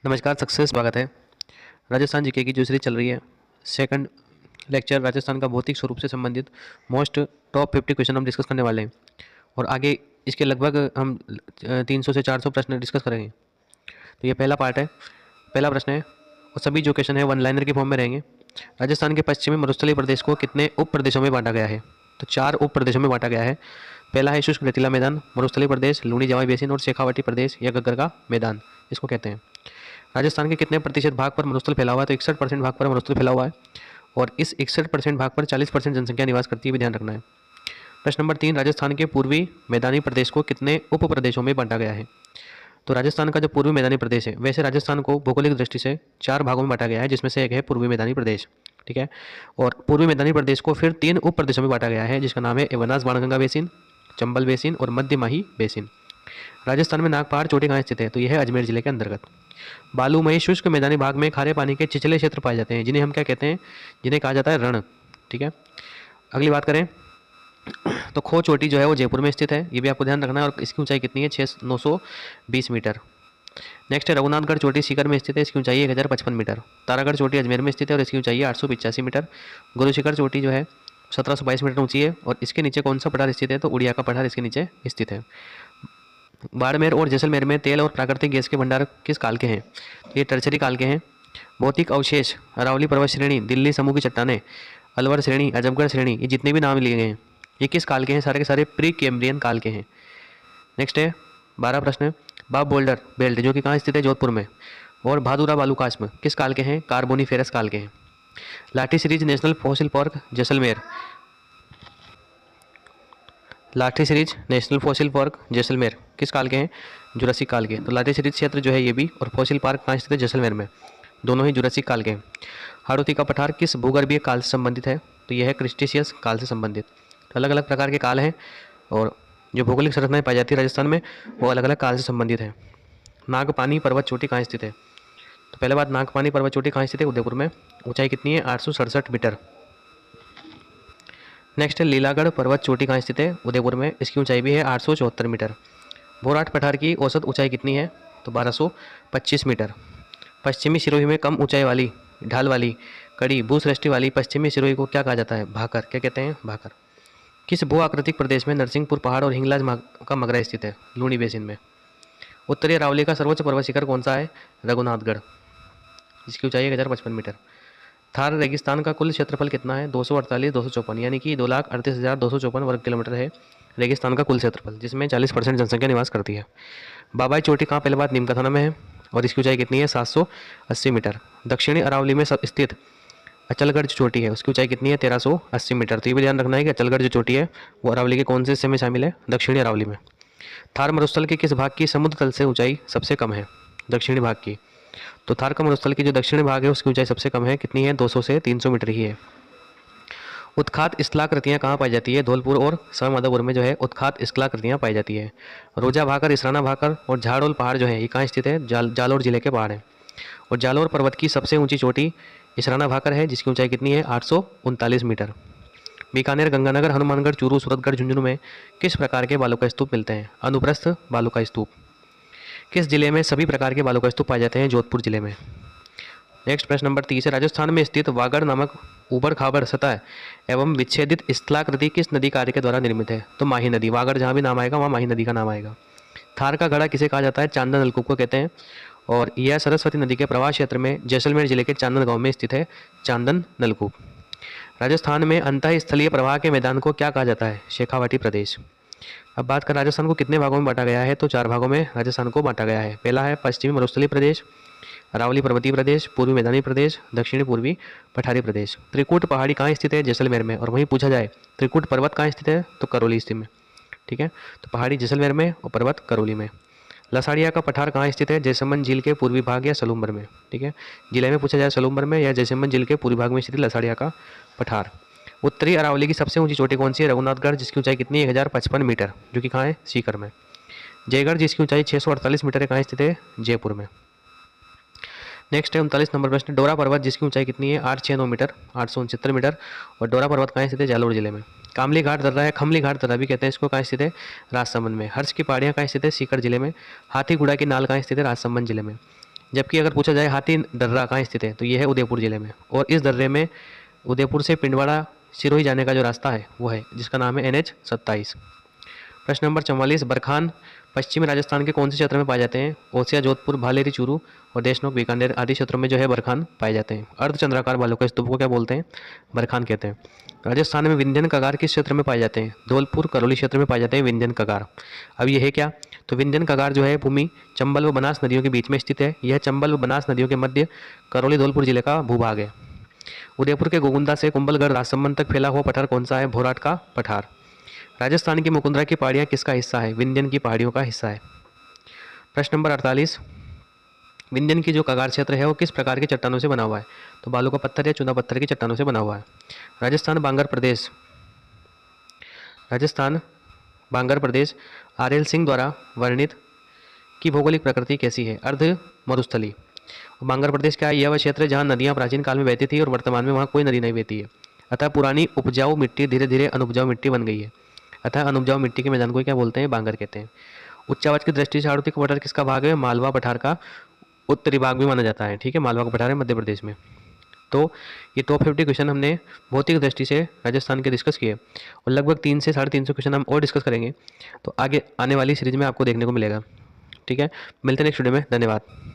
नमस्कार, सक्सेस स्वागत है। राजस्थान जीके की जो सीरीज चल रही है, सेकंड लेक्चर राजस्थान का भौतिक स्वरूप से संबंधित मोस्ट टॉप 50 क्वेश्चन हम डिस्कस करने वाले हैं। और आगे इसके लगभग हम 300 से 400 प्रश्न डिस्कस करेंगे। तो ये पहला पार्ट है। पहला प्रश्न है और सभी जो क्वेश्चन है वन लाइनर के फॉर्म में रहेंगे। राजस्थान के पश्चिमी मरुस्थलीय प्रदेश को कितने उप प्रदेशों में बांटा गया है? तो 4 उप प्रदेशों में बांटा गया है। पहला है शुष्क रेतीला मैदान, मरुस्थलीय प्रदेश, लूणी जवाई बेसिन और शेखावाटी प्रदेश या गग्गर का मैदान इसको कहते हैं। राजस्थान के कितने प्रतिशत भाग पर मरुस्थल फैला हुआ है? तो 61% भाग पर मरुस्थल फैला हुआ है। और इस 61% भाग पर 40% जनसंख्या निवास करती है, भी ध्यान रखना है। प्रश्न नंबर 3, राजस्थान के पूर्वी मैदानी प्रदेश को कितने उप प्रदेशों में बांटा गया है? तो राजस्थान का जो पूर्वी मैदानी प्रदेश है, वैसे राजस्थान को भौगोलिक दृष्टि से 4 भागों में बांटा गया है, जिसमें से एक है पूर्वी मैदानी प्रदेश। ठीक है। और पूर्वी मैदानी प्रदेश को फिर 3 उप प्रदेशों में बांटा गया है, जिसका नाम है बनास बाणगंगा बेसिन, चंबल बेसिन और मध्य माही बेसिन। राजस्थान में नागपहाड़ चोटी कहाँ स्थित है? तो यह है अजमेर जिले के अंतर्गत। बालूमयी शुष्क मैदानी भाग में खारे पानी के छिछले क्षेत्र पाए जाते हैं, जिन्हें हम क्या कहते हैं? जिन्हें कहा जाता है रण। ठीक है। अगली बात करें तो खो चोटी जो है वो जयपुर में स्थित है, ये भी आपको ध्यान रखना है। और इसकी ऊंचाई कितनी है? 920 मीटर। नेक्स्ट है रघुनाथगढ़ चोटी सीकर में स्थित है, इसकी ऊंचाई 1055 मीटर। तारागढ़ चोटी अजमेर में स्थित है और इसकी ऊंचाई 885 मीटर। गुरु शिखर चोटी जो है 1722 मीटर ऊंची है। और इसके नीचे कौन सा पठार स्थित है? तो उड़िया का पठार इसके नीचे स्थित है। बाड़मेर और जैसलमेर में तेल और प्राकृतिक गैस के भंडार किस काल के हैं? तो ये टर्चरी काल के हैं। भौतिक अवशेष, अरावली पर्वत श्रेणी, दिल्ली समूह की चट्टानें, अलवर श्रेणी, अजबगढ़ श्रेणी, ये जितने भी नाम लिए गए हैं ये किस काल के हैं? सारे के सारे प्री कैम्ब्रियन काल के हैं। नेक्स्ट है 12 प्रश्न, बाब बोल्डर बेल्ट जो कि कहाँ स्थित है? जोधपुर में। और भादुरा बालूकास्म किस काल के हैं? कार्बोनीफेरस काल के हैं। Lathi series national fossil park Jaisalmer, Lathi series national fossil park Jaisalmer किस काल के हैं? जुरासिक काल के। तो लाठी सीरीज क्षेत्र जो है ये भी, और फॉसिल पार्क कहाँ स्थित है? जैसलमेर में। दोनों ही जुरासिक काल के हैं। हाड़ौती का पठार किस भूगर्भीय काल से संबंधित है? तो यह है क्रिस्टेशियस काल से संबंधित। अलग अलग प्रकार के काल हैं और जो भौगोलिक संरचनाएं पाई जाती है राजस्थान में वो अलग अलग काल से संबंधित है। नागपानी पर्वत चोटी कहाँ स्थित है? तो पहले बात, नागपानी पर्वत चोटी कहाँ स्थित है? उदयपुर में। ऊंचाई कितनी है? 867 मीटर। नेक्स्ट है लीलागढ़ पर्वत चोटी कहाँ स्थित है? उदयपुर में। इसकी ऊंचाई भी है 874 मीटर। भोराट पठार की औसत ऊंचाई कितनी है? तो 1225 मीटर। पश्चिमी सिरोही में कम ऊंचाई वाली ढाल वाली कड़ी भूसृष्टि वाली पश्चिमी सिरोही को क्या कहा जाता है? भाकर। क्या कहते हैं? भाकर। किस भू आकृतिक प्रदेश में नरसिंहपुर पहाड़ और हिंगलाज का मगरा स्थित है? लूणी बेसिन में। उत्तरी अरावली का सर्वोच्च पर्वत शिखर कौन सा है? रघुनाथगढ़, जिसकी ऊंचाई 1055 मीटर। थार रेगिस्तान का कुल क्षेत्रफल कितना है? 248,254, यानी कि 2,38,254 वर्ग किलोमीटर है रेगिस्तान का कुल क्षेत्रफल, जिसमें 40% जनसंख्या निवास करती है। बाबाई चोटी कहाँ? पहले बात, नीमका थाना में है और इसकी ऊंचाई कितनी है? 780 मीटर। दक्षिणी अरावली में स्थित अचलगढ़ जो चोटी है उसकी ऊंचाई कितनी है? 1380 मीटर। तो ये भी ध्यान रखना है कि अचलगढ़ जो चोटी है वो अरावली के कौन से हिस्से में शामिल है? दक्षिणी अरावली में। थार मरुस्थल के किस भाग की समुद्र तल से ऊंचाई सबसे कम है? दक्षिणी भाग की। तो थार का मरुस्थल की जो दक्षिणी भाग है उसकी ऊंचाई सबसे कम है, कितनी है? 200 से 300 मीटर ही है। उत्खात स्थलाकृतियाँ कहाँ पाई जाती है? धौलपुर और सवाईमाधोपुर में जो है उत्खात स्थलाकृतियाँ पाई जाती है। रोजा भाकर, इसराना भाकर और झाड़ोल पहाड़ जो है ये कहाँ स्थित है? जालोर जिले के पहाड़ हैं। और जालोर पर्वत की सबसे ऊंची चोटी इसराना भाकर है, जिसकी ऊंचाई कितनी है? 839 मीटर। बीकानेर, गंगानगर, हनुमानगढ़, चूरू, सूरतगढ़, झुंझुनू में किस प्रकार के बालू का स्तूप मिलते हैं? अनुप्रस्थ बालू का स्तूप। किस जिले में सभी प्रकार के बालू का स्तूप पाए जाते हैं? जोधपुर जिले में। नेक्स्ट प्रश्न नंबर 30 है, राजस्थान में स्थित वागड़ नामक ऊबड़ खाबड़ सतह एवं विच्छेदित स्थलाकृति किस नदी कार्य के द्वारा निर्मित है? तो माही नदी। वागड़ जहाँ भी नाम आएगा वहाँ माही नदी का नाम आएगा। थार का घड़ा किसे कहा जाता है? चांदन नलकूप को कहते हैं। और यह सरस्वती नदी के प्रवाह क्षेत्र में जैसलमेर जिले के चांदन गांव में स्थित है चांदन नलकूप। राजस्थान में अंतः स्थलीय प्रवाह के मैदान को क्या कहा जाता है? शेखावाटी प्रदेश। अब बात कर राजस्थान को कितने भागों में बांटा गया है? तो 4 भागों में राजस्थान को बांटा गया है। पहला है पश्चिमी मरुस्थलीय प्रदेश, अरावली पर्वतीय प्रदेश, पूर्वी मैदानी प्रदेश, दक्षिणी पूर्वी पठारी प्रदेश। त्रिकूट पहाड़ी कहाँ स्थित है? जैसलमेर में। और वहीं पूछा जाए त्रिकूट पर्वत कहाँ स्थित है? तो करौली स्थित में। ठीक है। तो पहाड़ी जैसलमेर में और पर्वत करौली में। लसाड़िया का पठार कहाँ स्थित है? जैसमंद झील के पूर्वी भाग या सलूम्बर में। ठीक है। जिले में पूछा जाए सलूम्बर में या जैसमंद झील के पूर्वी भाग में स्थित लसाड़िया का पठार। उत्तरी अरावली की सबसे ऊंची चोटी कौन सी है? रघुनाथगढ़, जिसकी ऊंचाई कितनी है? 1055 मीटर, जो कि कहाँ है? सीकर में। जयगढ़ जिसकी ऊंचाई 648 मीटर है, कहाँ स्थित है? जयपुर में। नेक्स्ट है 39 नंबर प्रश्न, डोरा पर्वत जिसकी ऊंचाई कितनी है? 869 मीटर, 869 मीटर। और डोरा पर्वत कहाँ स्थित है? जालोर जिले में। कामली घाट दर्रा है, खमली घाट दर्रा भी कहते हैं इसको, कहाँ स्थित है? राजसमंद में। हर्ष की पहाड़ियाँ कहाँ स्थित है? सीकर जिले में। हाथी गुड़ा की नाल कहाँ स्थित है? राजसमंद जिले में। जबकि अगर पूछा जाए हाथी दर्रा कहाँ स्थित है, तो ये है उदयपुर ज़िले में, और इस दर्रे में उदयपुर से पिंडवाड़ा सिरोही जाने का जो रास्ता है वो है, जिसका नाम है NH 27। प्रश्न नंबर 44, बरखान पश्चिमी राजस्थान के कौन से क्षेत्र में पाए जाते हैं? ओसिया, जोधपुर, भालेरी, चूरू और देशनोक, बीकानेर आदि क्षेत्रों में जो है बरखान पाए जाते हैं। अर्धचंद्राकार बालों का स्तूप को क्या बोलते हैं? बरखान कहते हैं। राजस्थान में विंध्यन कगार किस क्षेत्र में पाए जाते हैं? धौलपुर, करौली क्षेत्र में पाए जाते हैं विंध्यन कगार। अब यह है क्या? तो विंध्यन कगार जो है भूमि चंबल व बनास नदियों के बीच में स्थित है। यह चंबल व बनास नदियों के मध्य करौली धौलपुर जिले का भूभाग है। उदयपुर के गोगुंदा से कुंभलगढ़ राजसमंद तक फैला हुआ पठार कौन सा है? भोराट का पठार। राजस्थान की मुकुंदरा की पहाड़ियाँ किसका हिस्सा है? विंध्यन की पहाड़ियों का हिस्सा है। प्रश्न नंबर 48, विंध्यन की जो कगार क्षेत्र है वो किस प्रकार की चट्टानों से बना हुआ है? तो बालू का पत्थर या चूना पत्थर की चट्टानों से बना हुआ है। राजस्थान बांगर प्रदेश RL सिंह द्वारा वर्णित की भौगोलिक प्रकृति कैसी है? अर्ध मरुस्थली। बांगर प्रदेश क्या है? यह वह क्षेत्र है जहाँ नदियाँ प्राचीन काल में बहती थी और वर्तमान में वहाँ कोई नदी नहीं बहती है। अतः पुरानी उपजाऊ मिट्टी धीरे धीरे अनुपजाऊ मिट्टी बन गई है। अतः अनुपजाऊ मिट्टी के मैदान को क्या बोलते हैं? बांगर कहते हैं। उच्च आवाज की दृष्टि से आरुतिक पठार किसका भाग है? मालवा पठार का उत्तरी भाग भी माना जाता है। ठीक है, मालवा का पठार है मध्य प्रदेश में। तो ये टॉप 50 क्वेश्चन हमने भौतिक दृष्टि से राजस्थान के डिस्कस किए, और लगभग 300 से 350 क्वेश्चन हम और डिस्कस करेंगे, तो आगे आने वाली सीरीज में आपको देखने को मिलेगा। ठीक है, मिलते हैं नेक्स्ट वीडियो में। धन्यवाद।